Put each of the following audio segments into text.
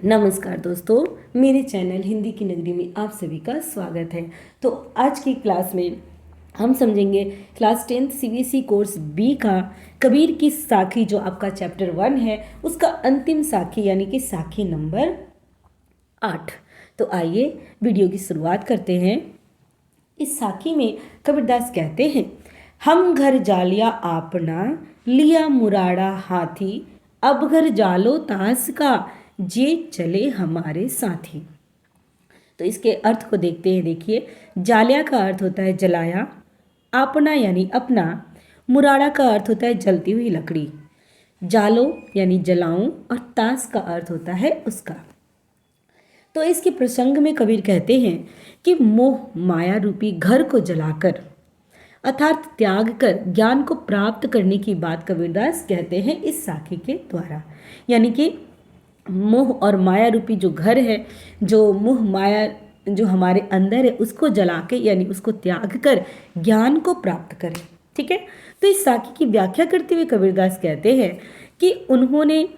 नमस्कार दोस्तों, मेरे चैनल हिंदी की नगरी में आप सभी का स्वागत है। तो आज की क्लास में हम समझेंगे class 10th CBSE course B का कबीर की साखी, जो आपका चैप्टर 1 है, उसका अंतिम साखी यानी कि साखी नंबर 8। तो आइए वीडियो की शुरुआत करते हैं। इस साखी में कबीरदास कहते हैं, हम घर जालिया आपना, लिया मुराड़ा हाथी, अब घर जालो तास का, जे चले हमारे साथी। तो इसके अर्थ को देखते हैं। देखिए, जालिया का अर्थ होता है जलाया, आपना यानी अपना, मुराड़ा का अर्थ होता है जलती हुई लकड़ी, जालो यानी जलाऊं, और तास का अर्थ होता है उसका। तो इसके प्रसंग में कबीर कहते हैं कि मोह माया रूपी घर को जलाकर अर्थात त्याग कर ज्ञान को प्राप्त करने की बात कबीरदास कहते हैं इस साखी के द्वारा। यानी कि मोह और माया रूपी जो घर है, जो मोह माया जो हमारे अंदर है, उसको जला के यानी उसको त्याग कर ज्ञान को प्राप्त करें। ठीक है। तो इस साखी की व्याख्या करते हुए कबीरदास कहते हैं कि उन्होंने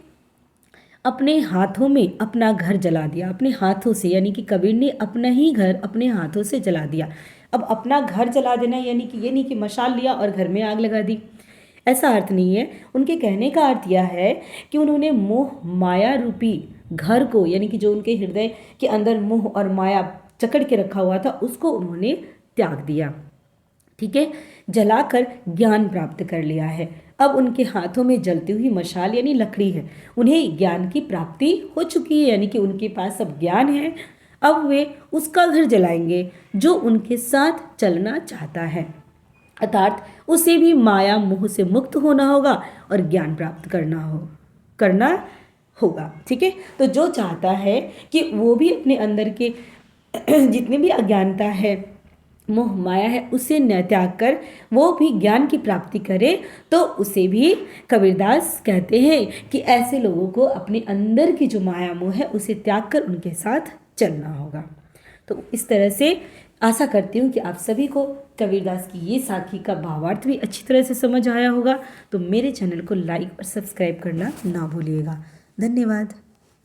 अपने हाथों में अपना घर जला दिया, अपने हाथों से, यानी कि कबीर ने अपना ही घर अपने हाथों से जला दिया। अब अपना घर जला देना यानी कि ये नहीं कि मशाल लिया और घर में आग लगा दी, ऐसा अर्थ नहीं है। उनके कहने का अर्थ यह है कि उन्होंने मोह माया रूपी घर को, यानी कि जो उनके हृदय के अंदर मोह और माया जकड़ के रखा हुआ था, उसको उन्होंने त्याग दिया। ठीक है, जलाकर ज्ञान प्राप्त कर लिया है। अब उनके हाथों में जलती हुई मशाल यानी लकड़ी है, उन्हें ज्ञान की प्राप्ति हो चुकी है, यानी कि उनके पास अब ज्ञान है। अब वे उसका घर जलाएंगे जो उनके साथ चलना चाहता है, अर्थात उसे भी माया मोह से मुक्त होना होगा और ज्ञान प्राप्त करना होगा। ठीक है, तो जो चाहता है कि वो भी अपने अंदर के जितने भी अज्ञानता है, मोह माया है, उसे न त्याग कर वो भी ज्ञान की प्राप्ति करे, तो उसे भी कबीरदास कहते हैं कि ऐसे लोगों को अपने अंदर की जो माया मोह है उसे त्याग कर उनके साथ चलना होगा। तो इस तरह से आशा करती हूँ कि आप सभी को कबीरदास की ये साखी का भावार्थ भी अच्छी तरह से समझ आया होगा। तो मेरे चैनल को लाइक और सब्सक्राइब करना ना भूलिएगा। धन्यवाद।